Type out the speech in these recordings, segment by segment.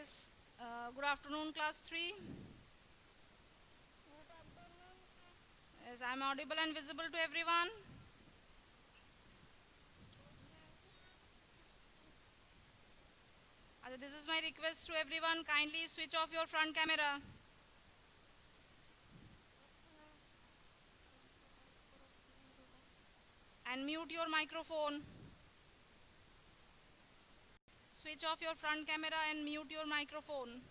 Yes, good afternoon, class 3. Yes, I'm audible and visible to everyone. This is my request to everyone, kindly switch off your front camera and mute your microphone. Switch off your front camera and mute your microphone.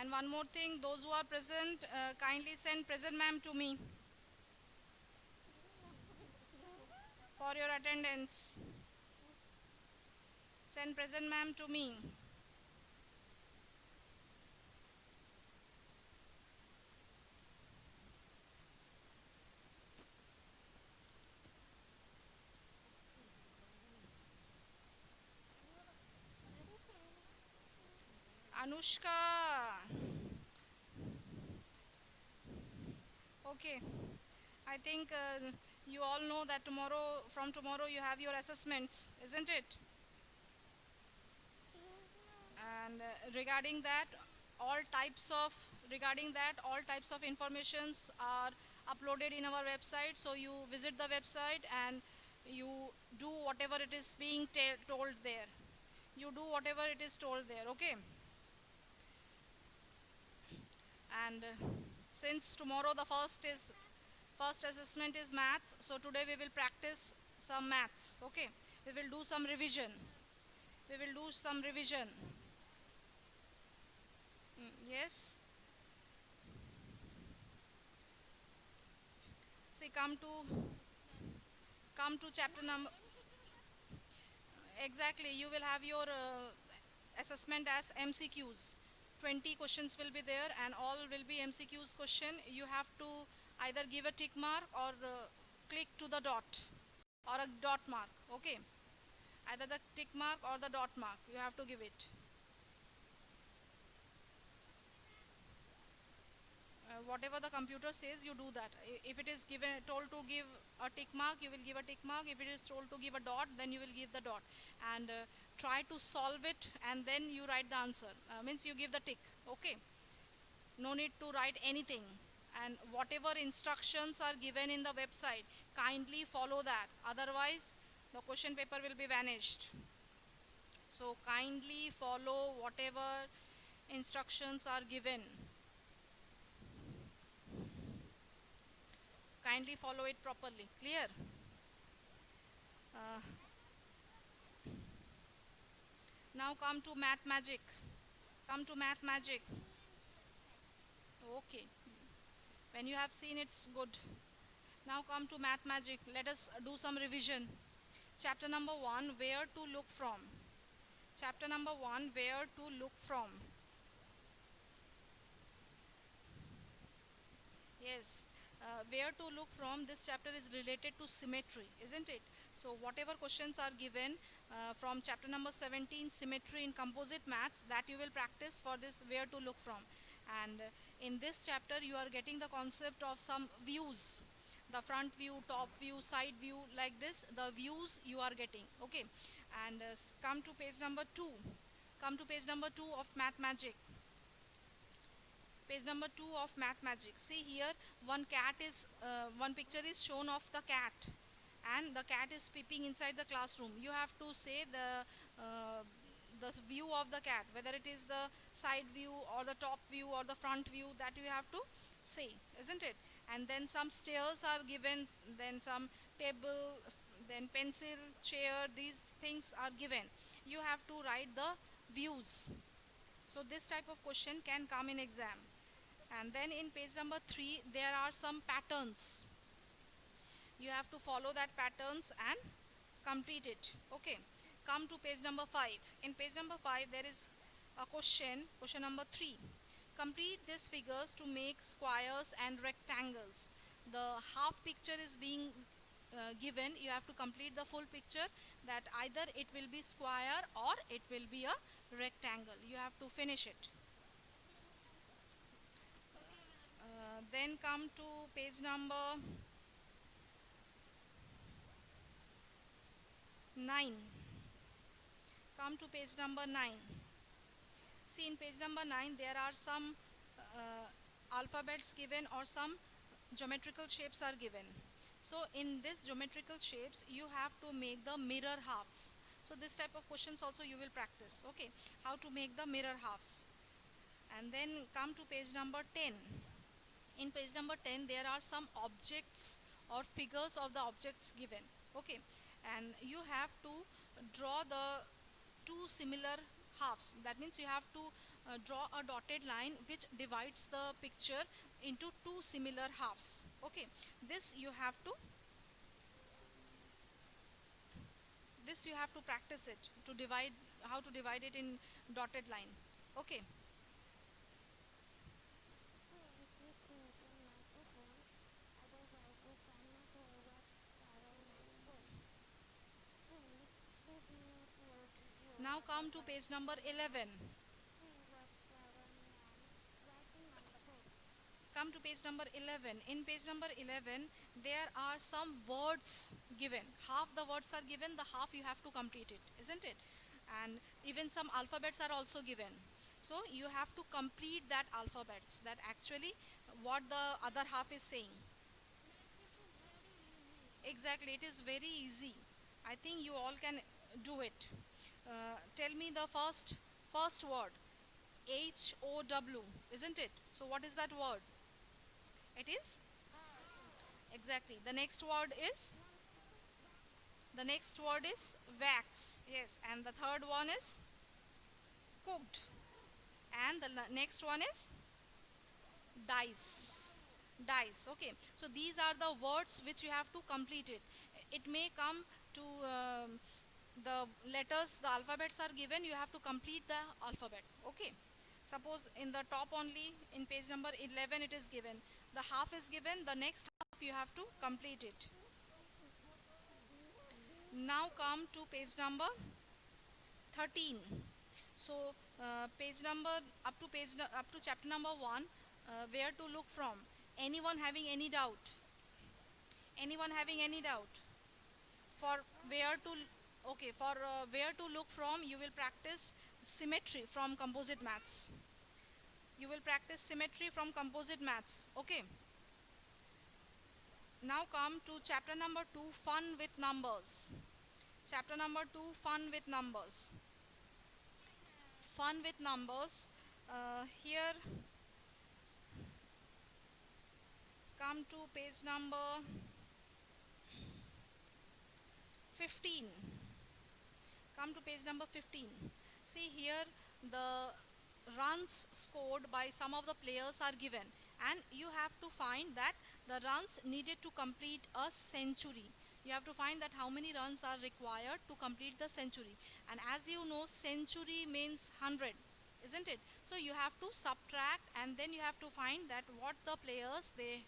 And one more thing, those who are present, kindly send present ma'am to me for your attendance. Send present ma'am to me. Anushka. Okay. I think you all know that from tomorrow, you have your assessments, isn't it? And all types of regarding that, all types of informations are uploaded in our website. So you visit the website and you do whatever it is being told there. You do whatever it is told there. Okay. And since tomorrow the first assessment is maths, so today we will practice some maths. Okay, we will do some revision. We will do some revision. Yes. See, come to chapter number. Exactly, you will have your assessment as MCQs. 20 questions will be there, and all will be MCQs question. You have to either give a tick mark or click to the dot or a dot mark. Okay, either the tick mark or the dot mark. You have to give it. Whatever the computer says, you do that. If it is told to give a tick mark, you will give a tick mark. If it is told to give a dot, then you will give the dot. And try to solve it, and then you write the answer. Means you give the tick. Okay. No need to write anything. And whatever instructions are given in the website, kindly follow that. Otherwise, the question paper will be vanished. So kindly follow whatever instructions are given. Kindly follow it properly. Clear? Uh, Now come to math magic. Come to math magic. Okay. When you have seen, it's good. Now come to math magic. Let us do some revision. Chapter number 1, where to look from. Chapter number 1, where to look from. Yes. Where to look from, this chapter is related to symmetry, isn't it? So whatever questions are given from chapter number 17, symmetry in composite maths, that you will practice for this where to look from. And in this chapter you are getting the concept of some views, the front view, top view, side view, like this, the views you are getting. Okay. And come to page number 2. Come to page number 2 of math magic. Page number 2 of math magic. See here, one picture is shown of the cat, and the cat is peeping inside the classroom. You have to say the view of the cat, whether it is the side view or the top view or the front view, that you have to say, isn't it? And then some stairs are given, then some table, then pencil, chair, these things are given. You have to write the views. So this type of question can come in exam. And then in page number 3, there are some patterns. You have to follow that patterns and complete it. Okay. Come to page number 5. In page number 5, there is a question number 3. Complete these figures to make squares and rectangles. The half picture is being given. You have to complete the full picture, that either it will be square or it will be a rectangle. You have to finish it. Then come to page number 9. Come to page number 9. See, in page number 9 there are some alphabets given or some geometrical shapes are given. So in this geometrical shapes you have to make the mirror halves. So this type of questions also you will practice. Okay, how to make the mirror halves. And then come to page number 10. In page number 10 there are some objects or figures of the objects given. Okay, and you have to draw the two similar halves. That means you have to draw a dotted line which divides the picture into two similar halves. Okay, this you have to practice it to divide, how to divide it in dotted line. Okay, now come to page number 11. Come to page number 11. In page number 11 there are some words given. Half the words are given, the half you have to complete it, isn't it? And even some alphabets are also given, so you have to complete that alphabets, that actually what the other half is saying. Exactly, it is very easy. I think you all can do it. Tell me the first word. HOW, isn't it? So what is that word? It is exactly. The next word is wax. Yes, and the third one is cooked, and the next one is dice. Dice. Okay, so these are the words which you have to complete it. It may come to the letters, the alphabets are given, you have to complete the alphabet. Okay, suppose in the top only in page number 11 it is given, the half is given, the next half you have to complete it. Now come to page number 13. So page number up to chapter number 1, where to look from? Anyone having any doubt? Anyone having any doubt? For where to Okay, for where to look from, you will practice symmetry from composite maths. You will practice symmetry from composite maths. Okay, now come to chapter number 2, fun with numbers. Chapter number 2, fun with numbers. Fun with numbers. Here come to page number 15. Come to page number 15. See here, the runs scored by some of the players are given, and you have to find that the runs needed to complete a century. You have to find that how many runs are required to complete the century. And as you know, century means 100, isn't it? So you have to subtract, and then you have to find that what the players they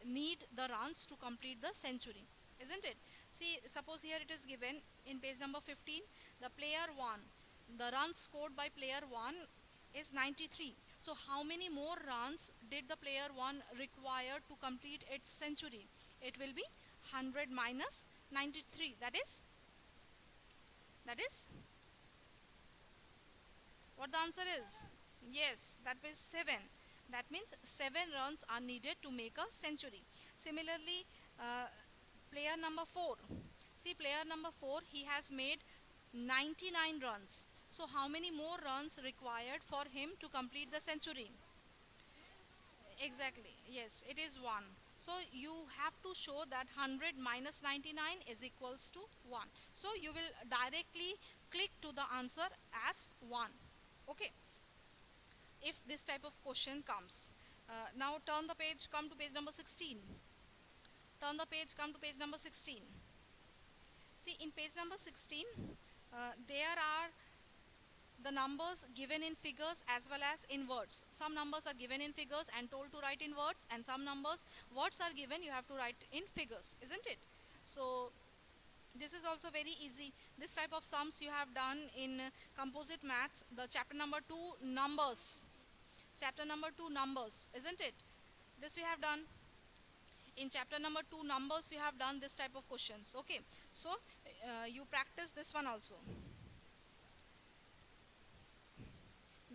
need the runs to complete the century, isn't it? See, suppose here it is given in page number 15, the player 1, the runs scored by player 1 is 93. So how many more runs did the player 1 require to complete its century? It will be 100 minus 93. That is what the answer is. Yes, that is 7. That means 7 runs are needed to make a century. Similarly, player number 4. See, player number 4, he has made 99 runs. So how many more runs required for him to complete the century? Exactly. Yes, it is 1. So you have to show that 100 minus 99 is equals to 1. So you will directly click to the answer as 1. Okay, if this type of question comes. Now turn the page, come to page number 16. Turn the page, come to page number 16. See, in page number 16, there are the numbers given in figures as well as in words. Some numbers are given in figures and told to write in words, and some words are given, you have to write in figures, isn't it? So this is also very easy. This type of sums you have done in composite maths, the chapter number 2, numbers. Chapter number 2, numbers, isn't it? This we have done. In chapter number 2 numbers, you have done this type of questions. Okay, so you practice this one also.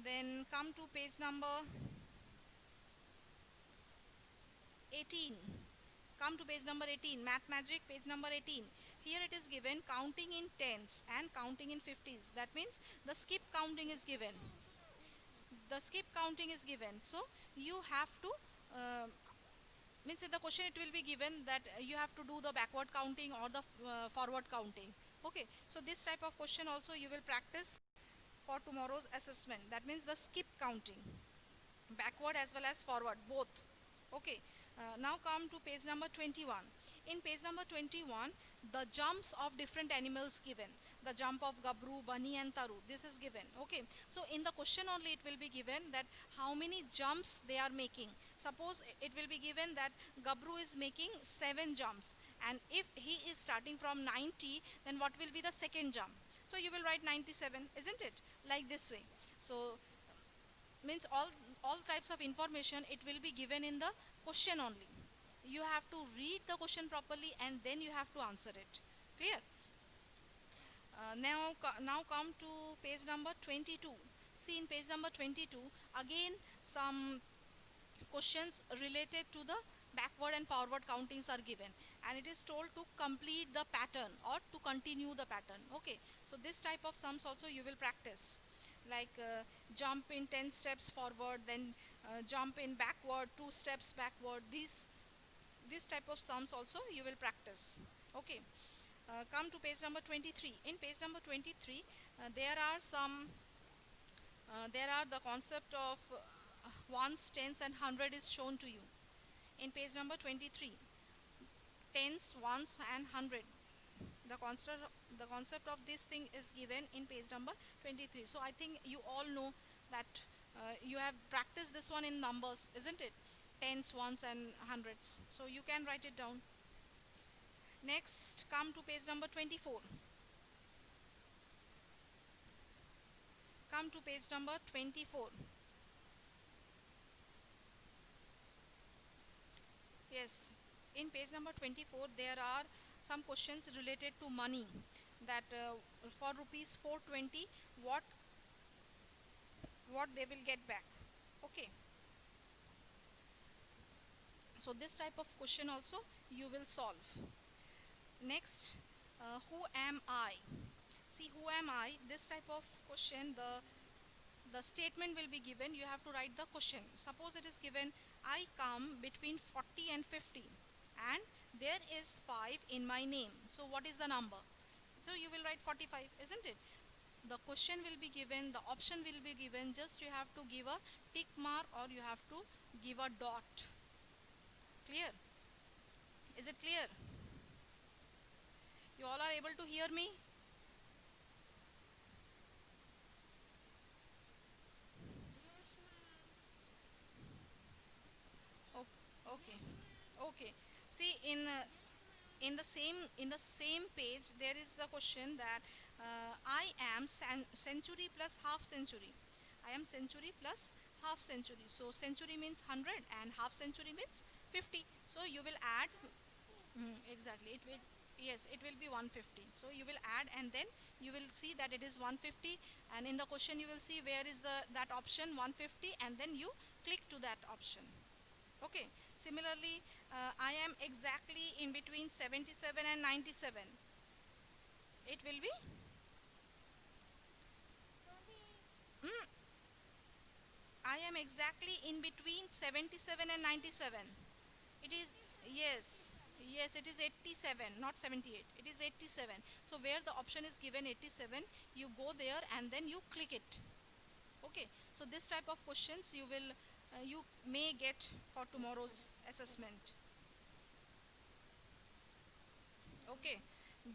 Then come to page number 18. Come to page number 18, Math Magic, page number 18. Here it is given counting in tens and counting in 50s. That means the skip counting is given. The skip counting is given. So you have to, means in the question it will be given that you have to do the backward counting or the forward counting. Okay, so this type of question also you will practice for tomorrow's assessment. That means the skip counting, backward as well as forward, both. Okay, now come to page number 21. In page number 21, the jumps of different animals given. The jump of Gabru, Bunny and Taru, this is given. Okay, so in the question only it will be given that how many jumps they are making. Suppose it will be given that Gabru is making 7 jumps, and if he is starting from 90, then what will be the second jump? So you will write 97, isn't it? Like this way. So means all types of information it will be given in the question only. You have to read the question properly and then you have to answer it. Clear? Now come to page number 22. See, in page number 22 again some questions related to the backward and forward countings are given, and it is told to complete the pattern or to continue the pattern. Okay, so this type of sums also you will practice, like jump in 10 steps forward, then jump in backward 2 steps backward. This type of sums also you will practice. Okay, come to page number 23. In page number 23 there are the concept of ones, tens and hundred is shown to you. In page number 23, tens, ones and hundred, the concept of this thing is given in page number 23. So I think you all know that you have practiced this one in numbers, isn't it? Tens, ones and hundreds, so you can write it down. Next, come to page number 24. Come to page number 24. Yes, in page number 24 there are some questions related to money, that for rupees 420 what they will get back. Okay, so this type of question also you will solve. Next, who am I? See, who am I, this type of question, the statement will be given. You have to write the question. Suppose it is given, I come between 40 and 50 and there is 5 in my name, so what is the number? So you will write 45, isn't it? The question will be given, the option will be given, just you have to give a tick mark or you have to give a dot. Clear? Is it clear? You all are able to hear me? Okay, okay. See, in the same page there is the question that I am century plus half century. I am century plus half century. So century means 100 and half century means 50. So you will add, exactly. It will, yes, it will be 150. So you will add and then you will see that it is 150, and in the question you will see where is that option 150, and then you click to that option. Okay, similarly, I am exactly in between 77 and 97. It will be, mm, I am exactly in between 77 and 97. It is, yes, yes, it is 87, not 78. It is 87. So where the option is given 87, you go there and then you click it. Okay, so this type of questions you may get for tomorrow's assessment. Okay,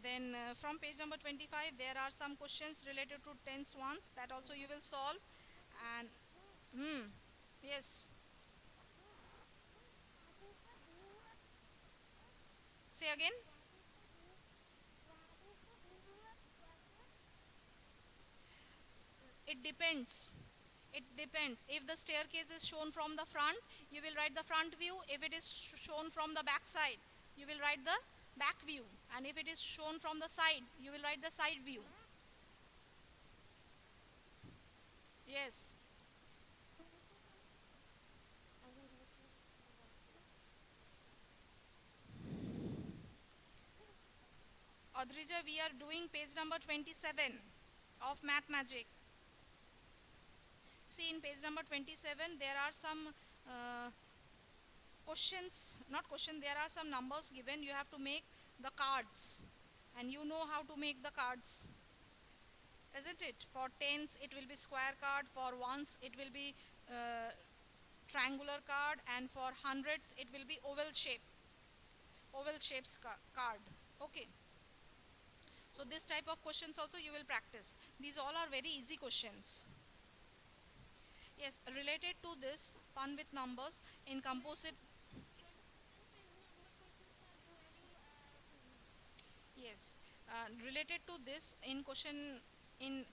then from page number 25 there are some questions related to tense ones, that also you will solve. And yes, say again. It depends. It depends. If the staircase is shown from the front, you will write the front view. If it is shown from the back side, you will write the back view. And if it is shown from the side, you will write the side view. Yes. Adrija, we are doing page number 27 of Math Magic. See, in page number 27, there are some questions, not question, there are some numbers given. You have to make the cards. And you know how to make the cards, isn't it? For tens, it will be square card. For ones, it will be triangular card. And for hundreds, it will be oval shape. Oval shapes card. Okay. So this type of questions also you will practice. These all are very easy questions. Yes, related to this, fun with numbers in composite. Yes, related to this in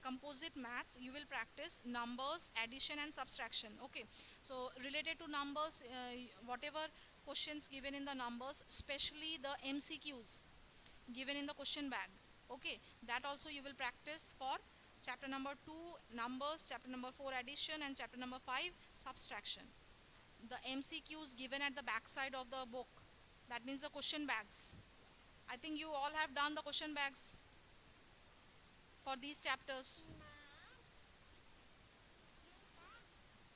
composite maths, you will practice numbers, addition and subtraction. Okay, so related to numbers, whatever questions given in the numbers, especially the MCQs given in the question bag. Okay, that also you will practice for chapter number 2 numbers, chapter number 4 addition and chapter number 5 subtraction. The MCQs given at the back side of the book, that means the question bags. I think you all have done the question bags for these chapters.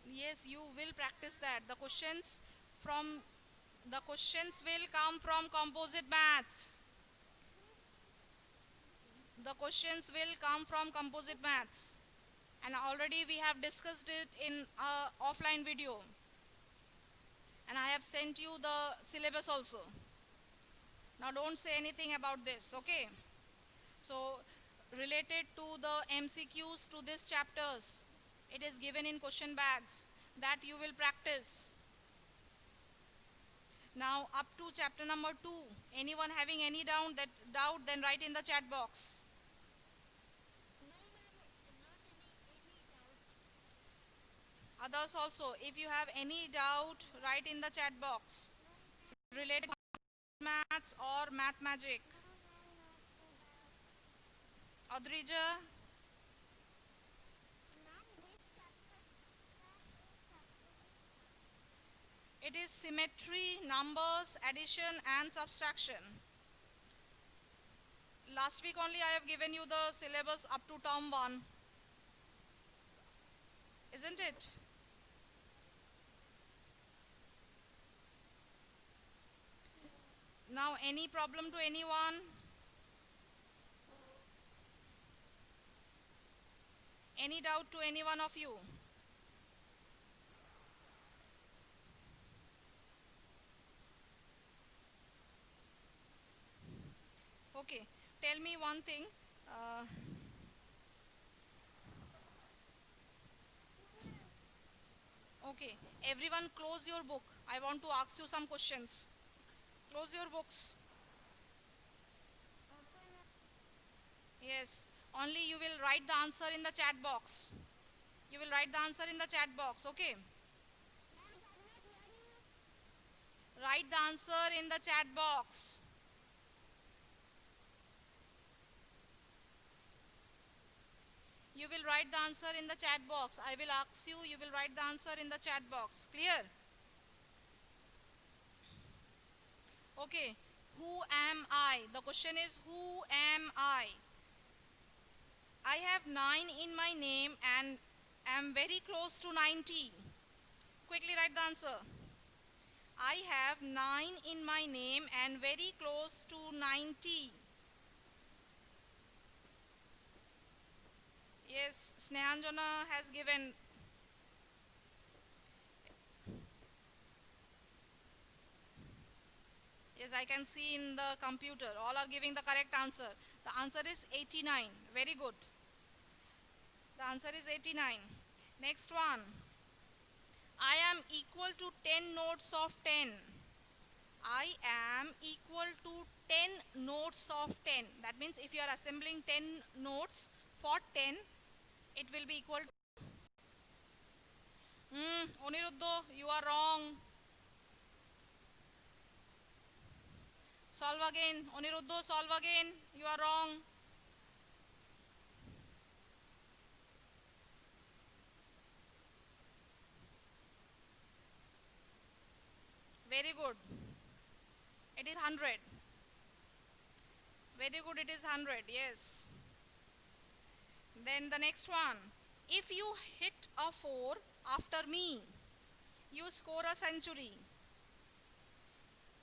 Yes, you will practice that. The questions will come from composite maths. The questions will come from composite maths. And already we have discussed it in a offline video. And I have sent you the syllabus also. Now don't say anything about this, okay? So related to the MCQs to these chapters, it is given in question bags that you will practice. Now up to chapter number 2, anyone having any doubt, then write in the chat box. Others also, if you have any doubt, write in the chat box related to maths or math magic. Adrija, it is symmetry, numbers, addition and subtraction. Last week only I have given you the syllabus up to term 1. Isn't it? Now any problem to anyone? Any doubt to any one of you? Okay, tell me one thing. Okay, everyone close your book. I want to ask you some questions. Close your books. Yes, only you will write the answer in the chat box. You will write the answer in the chat box, okay? Write the answer in the chat box. You will write the answer in the chat box. I will ask you, you will write the answer in the chat box. Clear? Okay, who am I? The question is, who am I? I have 9 in my name and am very close to 90. Quickly write the answer. I have 9 in my name and very close to 90. Yes, Snehanjana has given. Yes, I can see in the computer. All are giving the correct answer. The answer is 89. Very good. The answer is 89. Next one. I am equal to 10 notes of 10. I am equal to 10 notes of 10. That means if you are assembling 10 notes for 10, it will be equal to. Aniruddha, you are wrong. Solve again. Aniruddha, solve again. You are wrong. Very good. It is 100. Very good, it is 100. Yes. Then the next one. If you hit a 4 after me, you score a century.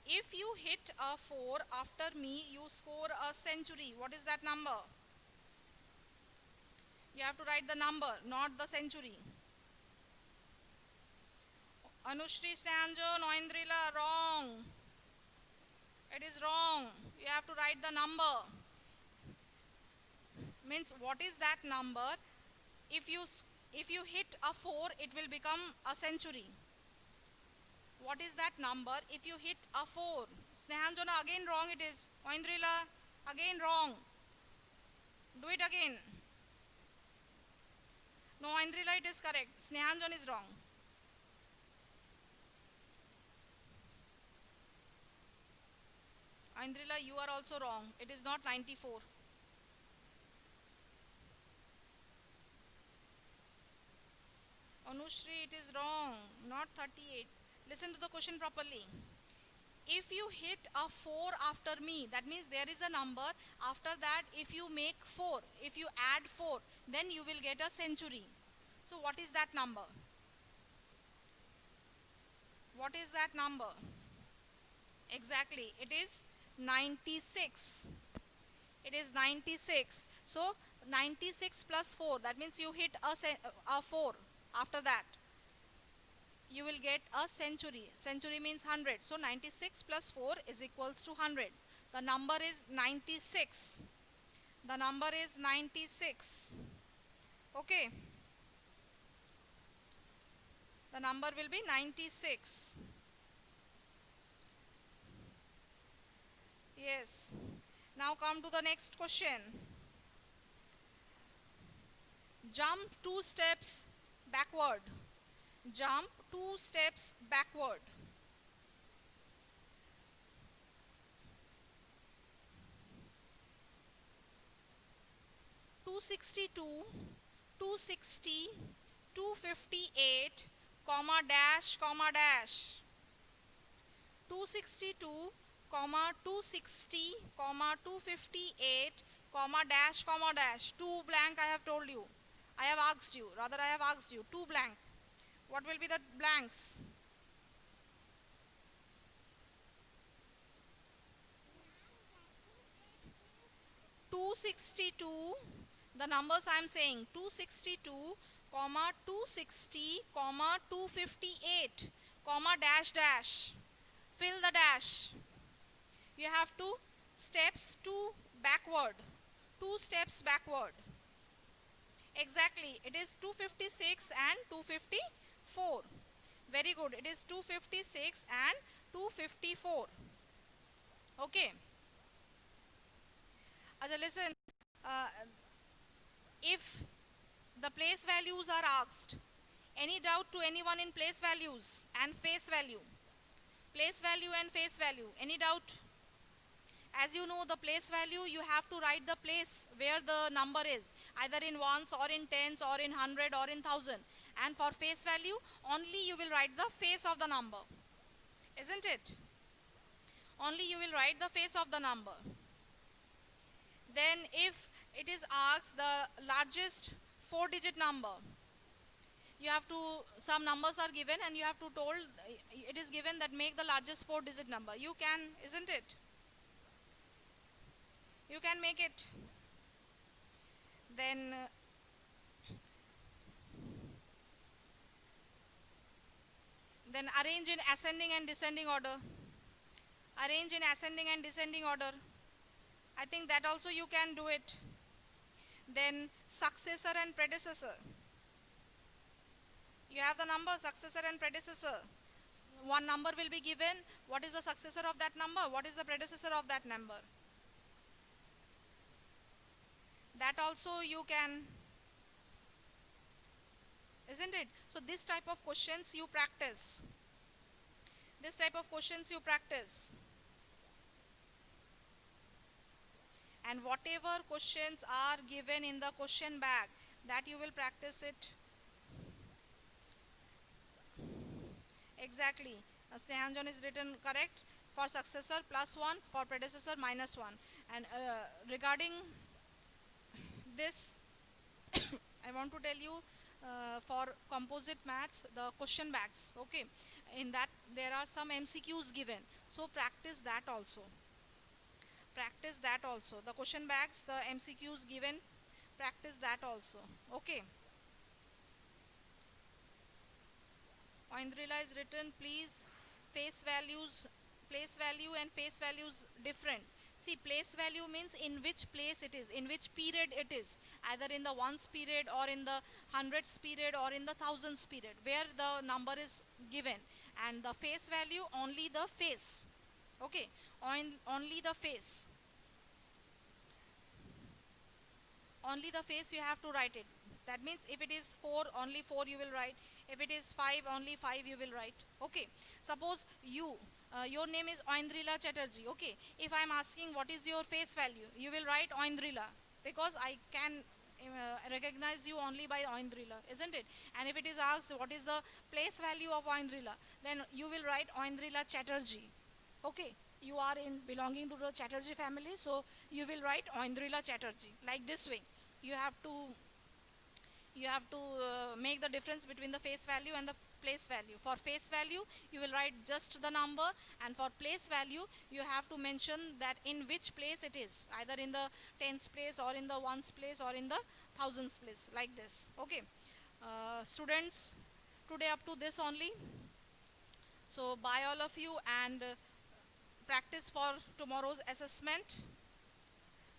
If you hit a 4 after me, you score a century. What is that number? You have to write the number, not the century. Anushri Stanjo, Noindrila, wrong. It is wrong. You have to write the number. Means what is that number? If you hit a 4, it will become a century. What is that number? If you hit a 4. Snehanjana, again wrong it is. Oindrila, again wrong. Do it again. No, Oindrila, it is correct. Snehanjan is wrong. Oindrila, you are also wrong. It is not 94. Anushri, it is wrong. Not 38. Listen to the question properly. If you hit a 4 after me, that means there is a number. After that, if you make 4, if you add 4, then you will get a century. So what is that number? What is that number? Exactly, it is 96. It is 96. So 96 plus 4, that means you hit a 4 after that. You will get a century. Century means 100. So 96 plus 4 is equals to 100. The number is 96. The number is 96. Okay. The number will be 96. Yes. Now come to the next question. Jump 2 steps backward. Jump 2 steps backward. Two 260, 258, comma dash, comma dash. 262, comma 260, comma 258, comma dash, comma dash. 2 blank I have told you. I have asked you. Rather I have asked you. 2 blank. What will be the blanks? 262, the numbers I am saying, 262, comma 260, comma 258, comma dash dash. Fill the dash. You have 2 steps, 2 backward. 2 steps backward. Exactly, it is 256 and 254. Very good, it is 256 and 254. Okay. Listen, uh, if the place values are asked, any doubt to anyone in place values and face value? Place value and face value, any doubt? As you know, the place value, you have to write the place where the number is, either in ones or in tens or in 100 or in 1000. And for face value, only you will write the face of the number. Isn't it? Only you will write the face of the number. Then if it is asked the largest 4-digit number, you have to, some numbers are given and you have to told, it is given that make the largest 4-digit number. You can, isn't it? You can make it. Then arrange in ascending and descending order. Arrange in ascending and descending order. I think that also you can do it. Then successor and predecessor. You have the number successor and predecessor. One number will be given. What is the successor of that number? What is the predecessor of that number? That also you can isn't it? So this type of questions you practice. This type of questions you practice. And whatever questions are given in the question bag, that you will practice it. Exactly. Snehanjan is written correct. For successor +1, for predecessor -1. And regarding this, I want to tell you, for composite maths, the question bags, okay, in that there are some MCQs given. So practice that also. Practice that also. The question bags, the MCQs given, practice that also. Okay. Oindrila is written, please, face values, place value and face values different. See, place value means in which place it is, in which period it is, either in the ones period or in the hundreds period or in the thousands period, where the number is given. And the face value, only the face. Okay, only the face. Only the face you have to write it. That means if it is 4, only 4 you will write. If it is 5, only 5 you will write. Okay. Suppose your name is Oindrila Chatterjee. Okay. If I am asking what is your face value, you will write Oindrila, because I can recognize you only by Oindrila, isn't it? And if it is asked what is the place value of Oindrila, then you will write Oindrila Chatterjee. Okay, you are in belonging to the Chatterjee family, so you will write Oindrila Chatterjee, like this way. You have to make the difference between the face value and the place value. For face value, you will write just the number, and for place value, you have to mention that in which place it is, either in the tens place or in the ones place or in the thousands place, like this. Okay, students, today up to this only. So bye all of you, and practice for tomorrow's assessment,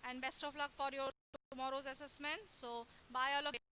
and best of luck for your tomorrow's assessment. So bye all of you.